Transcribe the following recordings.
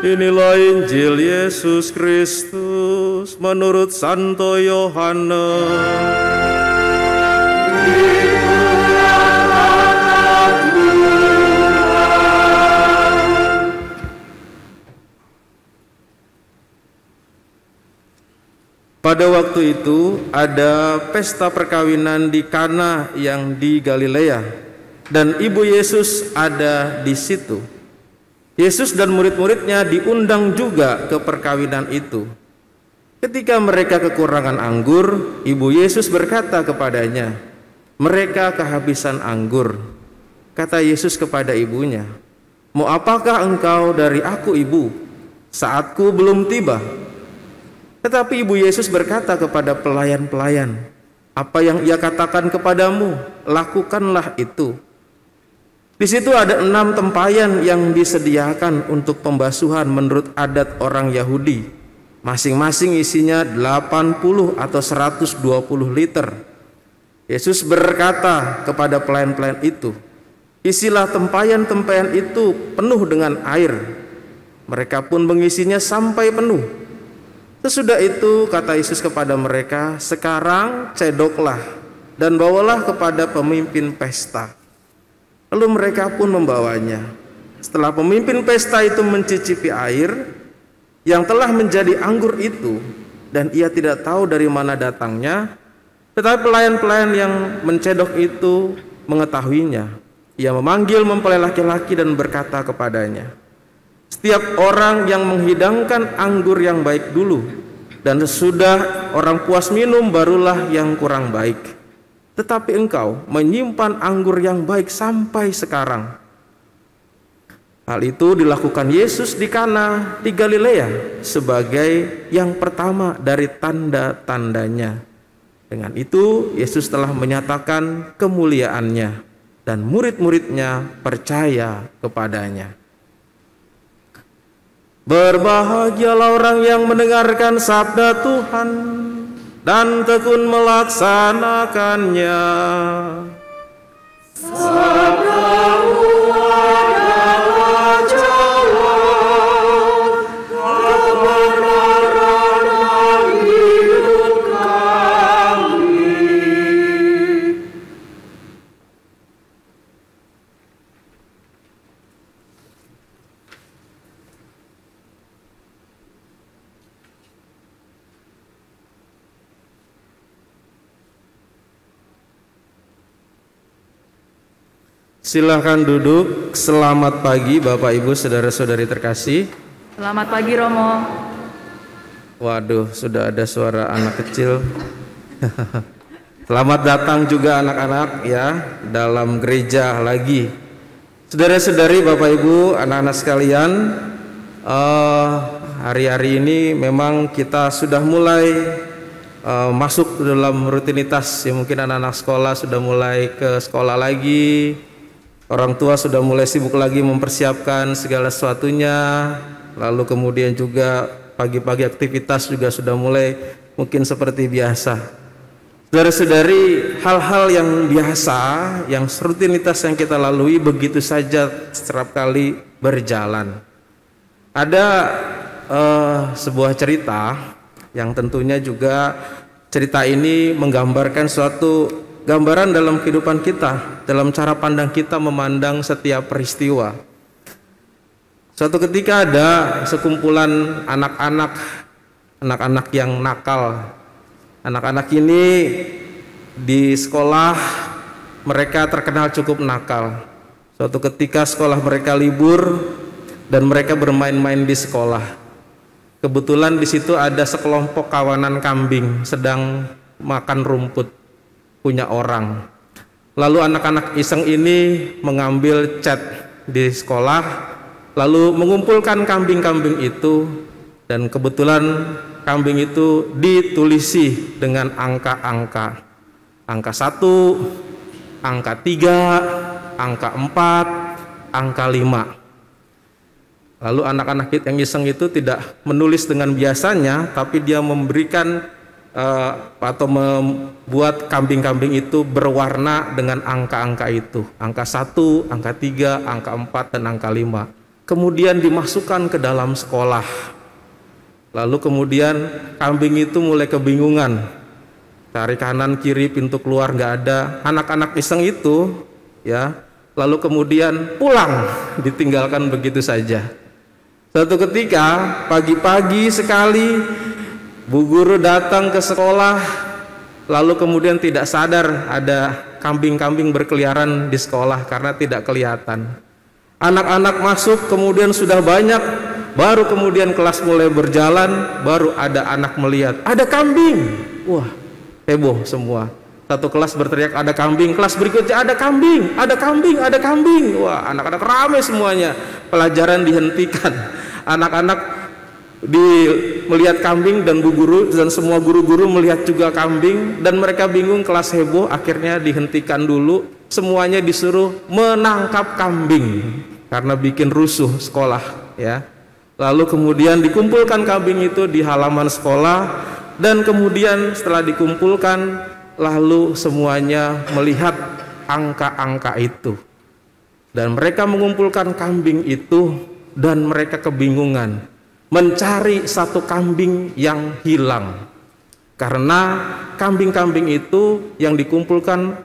Inilah Injil Yesus Kristus menurut Santo Yohanes. Pada waktu itu ada pesta perkawinan di Kana yang di Galilea, dan ibu Yesus ada di situ. Yesus dan murid-muridnya diundang juga ke perkawinan itu. Ketika mereka kekurangan anggur, ibu Yesus berkata kepadanya, "Mereka kehabisan anggur." Kata Yesus kepada ibunya, "Mau apakah engkau dari aku, ibu? Saatku belum tiba." Tetapi ibu Yesus berkata kepada pelayan-pelayan, "Apa yang ia katakan kepadamu, lakukanlah itu." Di situ ada 6 tempayan yang disediakan untuk pembasuhan menurut adat orang Yahudi. Masing-masing isinya 80 atau 120 liter. Yesus berkata kepada pelayan-pelayan itu, "Isilah tempayan-tempayan itu penuh dengan air." Mereka pun mengisinya sampai penuh. Sesudah itu kata Yesus kepada mereka, "Sekarang cedoklah dan bawalah kepada pemimpin pesta." Lalu mereka pun membawanya. Setelah pemimpin pesta itu mencicipi air yang telah menjadi anggur itu, dan ia tidak tahu dari mana datangnya, tetapi pelayan-pelayan yang mencedok itu mengetahuinya. Ia memanggil mempelai laki-laki dan berkata kepadanya, "Setiap orang yang menghidangkan anggur yang baik dulu, dan sesudah orang puas minum barulah yang kurang baik. Tetapi engkau menyimpan anggur yang baik sampai sekarang." Hal itu dilakukan Yesus di Kana di Galilea sebagai yang pertama dari tanda-tandanya. Dengan itu Yesus telah menyatakan kemuliaannya, dan murid-muridnya percaya kepadanya. Berbahagialah orang yang mendengarkan sabda Tuhan dan tekun melaksanakannya. Sabdamu adalah jalan, kebenaran dan hidup kami. Silahkan duduk. Selamat pagi Bapak Ibu saudara-saudari terkasih. Selamat pagi Romo. Waduh, sudah ada suara anak kecil. Selamat datang juga anak-anak ya dalam gereja lagi. Saudara-saudari, Bapak Ibu, anak-anak sekalian, hari-hari ini memang kita sudah mulai masuk dalam rutinitas. Ya, mungkin anak-anak sekolah sudah mulai ke sekolah lagi. Orang tua sudah mulai sibuk lagi mempersiapkan segala sesuatunya. Lalu kemudian juga pagi-pagi aktivitas juga sudah mulai mungkin seperti biasa. Saudara-saudari, hal-hal yang biasa, yang rutinitas yang kita lalui begitu saja setiap kali berjalan. Ada sebuah cerita yang tentunya juga cerita ini menggambarkan suatu gambaran dalam kehidupan kita, dalam cara pandang kita memandang setiap peristiwa. Suatu ketika ada sekumpulan anak-anak yang nakal. Anak-anak ini di sekolah mereka terkenal cukup nakal. Suatu ketika sekolah mereka libur dan mereka bermain-main di sekolah. Kebetulan di situ ada sekelompok kawanan kambing sedang makan rumput punya orang. Lalu anak-anak iseng ini mengambil cat di sekolah, lalu mengumpulkan kambing-kambing itu, dan kebetulan kambing itu ditulisi dengan angka-angka. Angka 1, angka 3, angka 4, angka 5. Lalu anak-anak yang iseng itu tidak menulis dengan biasanya, tapi dia memberikan atau membuat kambing-kambing itu berwarna dengan angka-angka itu. Angka 1, angka 3, angka 4, dan angka 5. kemudian dimasukkan ke dalam sekolah. Lalu kemudian kambing itu mulai kebingungan, cari kanan kiri, pintu keluar nggak ada. Anak-anak iseng itu ya, lalu kemudian pulang, ditinggalkan begitu saja. Suatu ketika pagi-pagi sekali Bu guru datang ke sekolah, lalu kemudian tidak sadar ada kambing-kambing berkeliaran di sekolah karena tidak kelihatan. Anak-anak masuk kemudian sudah banyak, baru kemudian kelas mulai berjalan, baru ada anak melihat ada kambing. Wah, heboh semua. Satu kelas berteriak ada kambing, kelas berikutnya ada kambing, ada kambing, ada kambing. Wah, anak-anak ramai semuanya. Pelajaran dihentikan. Anak-anak melihat kambing dan bu guru dan semua guru-guru melihat juga kambing dan mereka bingung, kelas heboh, akhirnya dihentikan dulu, semuanya disuruh menangkap kambing karena bikin rusuh sekolah ya. Lalu kemudian dikumpulkan kambing itu di halaman sekolah dan kemudian setelah dikumpulkan lalu semuanya melihat angka-angka itu dan mereka mengumpulkan kambing itu dan mereka kebingungan mencari satu kambing yang hilang karena kambing-kambing itu yang dikumpulkan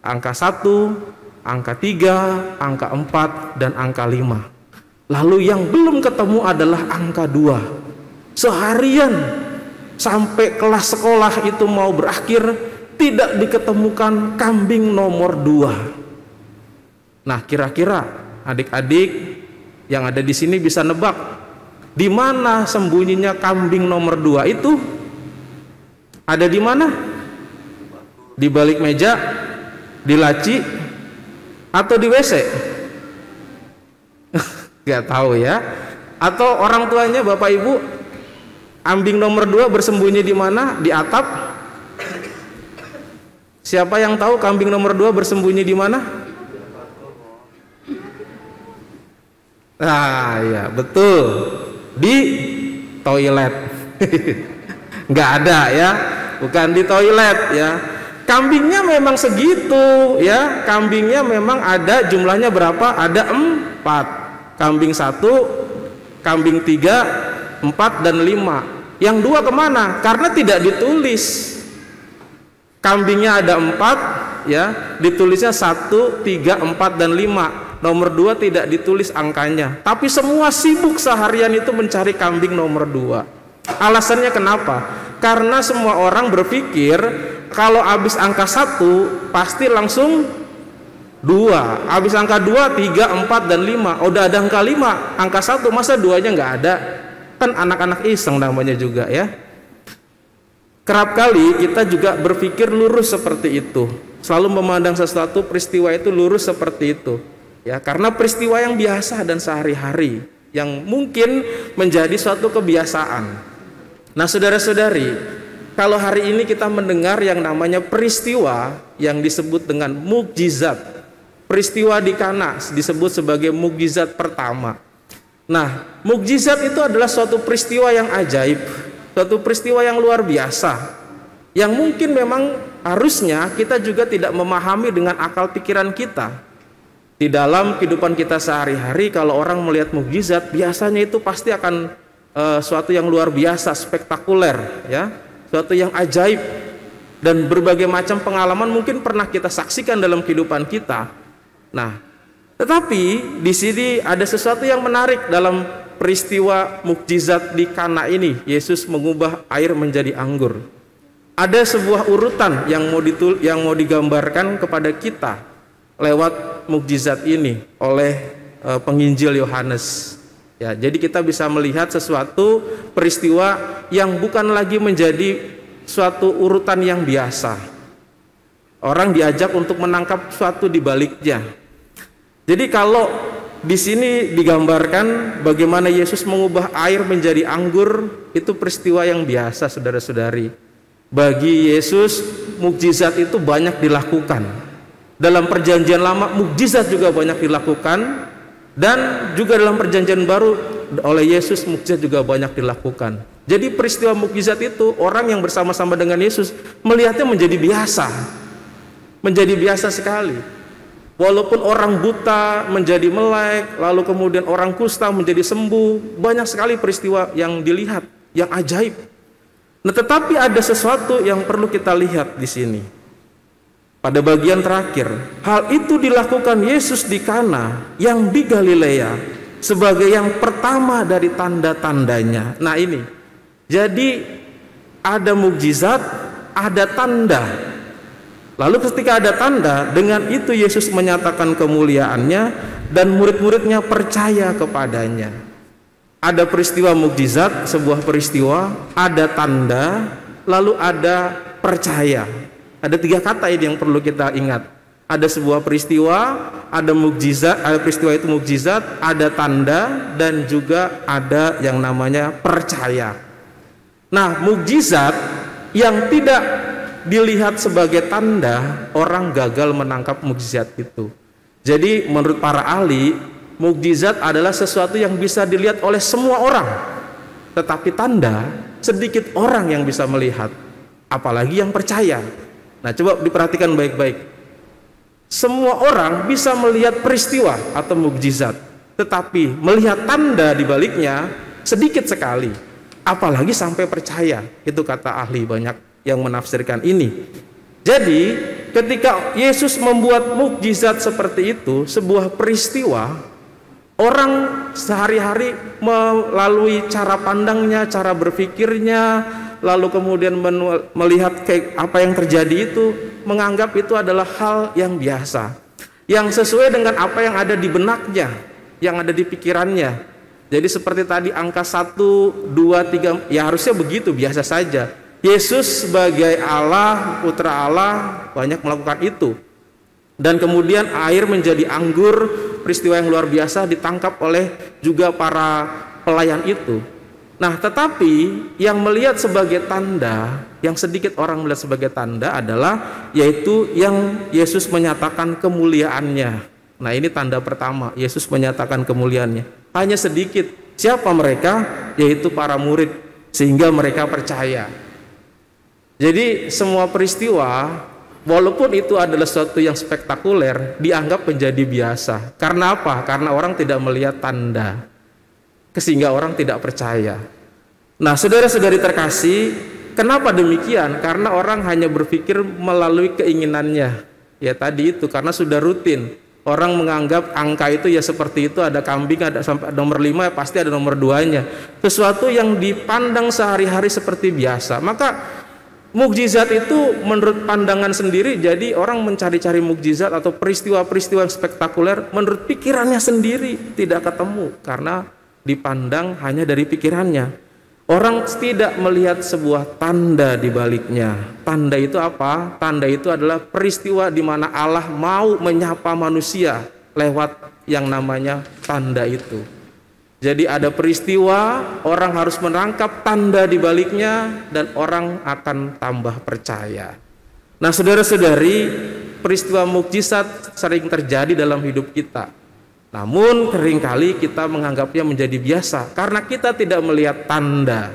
angka 1, angka 3, angka 4 dan angka 5. Lalu yang belum ketemu adalah angka 2. Seharian sampai kelas sekolah itu mau berakhir tidak diketemukan kambing nomor 2. Nah, kira-kira adik-adik yang ada di sini bisa nebak di mana sembunyinya kambing nomor 2 itu? Ada di mana? Di balik meja, di laci, atau di WC? Gak tahu ya. Atau orang tuanya, bapak ibu, kambing nomor 2 bersembunyi di mana? Di atap? Siapa yang tahu kambing nomor 2 bersembunyi di mana? Nah, ya betul. Di toilet. Nggak ada ya, bukan di toilet ya. Kambingnya memang segitu ya, kambingnya memang ada jumlahnya berapa? Ada 4. Kambing 1, kambing 3, 4 dan 5. Yang 2 kemana? Karena tidak ditulis. Kambingnya ada 4 ya, ditulisnya 1, 3, 4 dan 5. Nomor 2 tidak ditulis angkanya, tapi semua sibuk seharian itu mencari kambing nomor 2. Alasannya kenapa? Karena semua orang berpikir kalau habis angka 1 pasti langsung 2, habis angka 2, 3, 4 dan 5. Udah ada angka 5, angka 1 masa 2-nya nggak ada? Kan anak-anak iseng namanya juga ya. Kerap kali kita juga berpikir lurus seperti itu, selalu memandang sesuatu peristiwa itu lurus seperti itu. Ya, karena peristiwa yang biasa dan sehari-hari yang mungkin menjadi suatu kebiasaan. Nah, saudara-saudari, kalau hari ini kita mendengar yang namanya peristiwa yang disebut dengan mukjizat, peristiwa di Kana disebut sebagai mukjizat pertama. Nah, mukjizat itu adalah suatu peristiwa yang ajaib, suatu peristiwa yang luar biasa, yang mungkin memang harusnya kita juga tidak memahami dengan akal pikiran kita. Di dalam kehidupan kita sehari-hari, kalau orang melihat mukjizat, biasanya itu pasti akan suatu yang luar biasa, spektakuler, ya, suatu yang ajaib, dan berbagai macam pengalaman mungkin pernah kita saksikan dalam kehidupan kita. Nah, tetapi di sini ada sesuatu yang menarik dalam peristiwa mukjizat di Kana ini. Yesus mengubah air menjadi anggur. Ada sebuah urutan yang mau digambarkan kepada kita lewat mukjizat ini oleh penginjil Yohanes. Ya, jadi kita bisa melihat sesuatu peristiwa yang bukan lagi menjadi suatu urutan yang biasa. Orang diajak untuk menangkap suatu di baliknya. Jadi kalau di sini digambarkan bagaimana Yesus mengubah air menjadi anggur, itu peristiwa yang biasa, saudara-saudari. Bagi Yesus mukjizat itu banyak dilakukan. Dalam perjanjian lama mukjizat juga banyak dilakukan, dan juga dalam perjanjian baru oleh Yesus mukjizat juga banyak dilakukan. Jadi peristiwa mukjizat itu orang yang bersama-sama dengan Yesus melihatnya menjadi biasa sekali. Walaupun orang buta menjadi melek, lalu kemudian orang kusta menjadi sembuh, banyak sekali peristiwa yang dilihat, yang ajaib. Nah, tetapi ada sesuatu yang perlu kita lihat di sini. Pada bagian terakhir, hal itu dilakukan Yesus di Kana yang di Galilea sebagai yang pertama dari tanda-tandanya. Nah ini, jadi ada mukjizat, ada tanda. Lalu ketika ada tanda, dengan itu Yesus menyatakan kemuliaannya dan murid-muridnya percaya kepadanya. Ada peristiwa mukjizat, sebuah peristiwa, ada tanda, lalu ada percaya. Ada 3 kata ini yang perlu kita ingat. Ada sebuah peristiwa, ada mukjizat, ada peristiwa itu mukjizat, ada tanda, dan juga ada yang namanya percaya. Nah, mukjizat yang tidak dilihat sebagai tanda, orang gagal menangkap mukjizat itu. Jadi menurut para ahli, mukjizat adalah sesuatu yang bisa dilihat oleh semua orang, tetapi tanda sedikit orang yang bisa melihat, apalagi yang percaya. Nah, coba diperhatikan baik-baik. Semua orang bisa melihat peristiwa atau mukjizat, tetapi melihat tanda di baliknya sedikit sekali, apalagi sampai percaya. Itu kata ahli banyak yang menafsirkan ini. Jadi ketika Yesus membuat mukjizat seperti itu, sebuah peristiwa, orang sehari-hari melalui cara pandangnya, cara berpikirnya, lalu kemudian melihat apa yang terjadi itu, menganggap itu adalah hal yang biasa, yang sesuai dengan apa yang ada di benaknya, yang ada di pikirannya. Jadi seperti tadi angka 1, 2, 3, ya harusnya begitu, biasa saja. Yesus sebagai Allah, putra Allah, banyak melakukan itu. Dan kemudian air menjadi anggur, peristiwa yang luar biasa ditangkap oleh juga para pelayan itu. Nah, tetapi yang melihat sebagai tanda, yang sedikit orang melihat sebagai tanda adalah yaitu yang Yesus menyatakan kemuliaannya. Nah, ini tanda pertama, Yesus menyatakan kemuliaannya. Hanya sedikit. Siapa mereka? Yaitu para murid, sehingga mereka percaya. Jadi semua peristiwa, walaupun itu adalah sesuatu yang spektakuler, dianggap menjadi biasa. Karena apa? Karena orang tidak melihat tanda, sehingga orang tidak percaya. Nah, saudara-saudari terkasih, kenapa demikian? Karena orang hanya berpikir melalui keinginannya. Ya tadi itu, karena sudah rutin. Orang menganggap angka itu ya seperti itu, ada kambing, ada sampai nomor 5, ya pasti ada nomor 2-nya. Sesuatu yang dipandang sehari-hari seperti biasa. Maka mukjizat itu menurut pandangan sendiri, jadi orang mencari-cari mukjizat atau peristiwa-peristiwa yang spektakuler menurut pikirannya sendiri tidak ketemu, karena dipandang hanya dari pikirannya. Orang tidak melihat sebuah tanda di baliknya. Tanda itu apa? Tanda itu adalah peristiwa di mana Allah mau menyapa manusia lewat yang namanya tanda itu. Jadi ada peristiwa, orang harus menangkap tanda di baliknya, dan orang akan tambah percaya. Nah, saudara-saudari, peristiwa mukjizat sering terjadi dalam hidup kita. Namun seringkali kita menganggapnya menjadi biasa karena kita tidak melihat tanda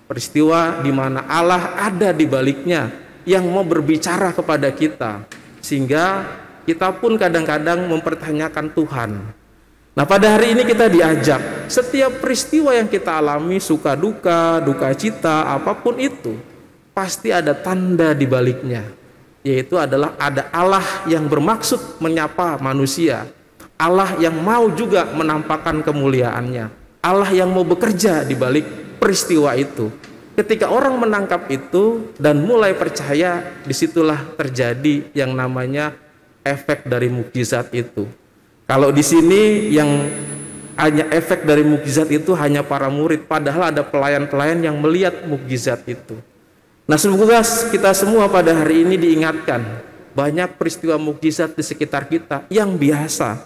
peristiwa di mana Allah ada di baliknya yang mau berbicara kepada kita, sehingga kita pun kadang-kadang mempertanyakan Tuhan. Nah, pada hari ini kita diajak, setiap peristiwa yang kita alami, suka duka, duka cita, apapun itu, pasti ada tanda di baliknya, yaitu adalah ada Allah yang bermaksud menyapa manusia, Allah yang mau juga menampakkan kemuliaannya, Allah yang mau bekerja di balik peristiwa itu. Ketika orang menangkap itu dan mulai percaya, disitulah terjadi yang namanya efek dari mukjizat itu. Kalau di sini yang hanya efek dari mukjizat itu hanya para murid, padahal ada pelayan-pelayan yang melihat mukjizat itu. Nah, semoga kita semua pada hari ini diingatkan, banyak peristiwa mukjizat di sekitar kita yang biasa,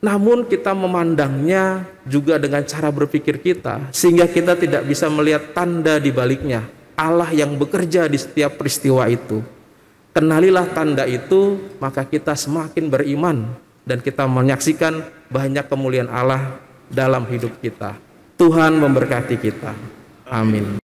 namun kita memandangnya juga dengan cara berpikir kita, sehingga kita tidak bisa melihat tanda di baliknya, Allah yang bekerja di setiap peristiwa itu. Kenalilah tanda itu, maka kita semakin beriman dan kita menyaksikan banyak kemuliaan Allah dalam hidup kita. Tuhan memberkati kita. Amin.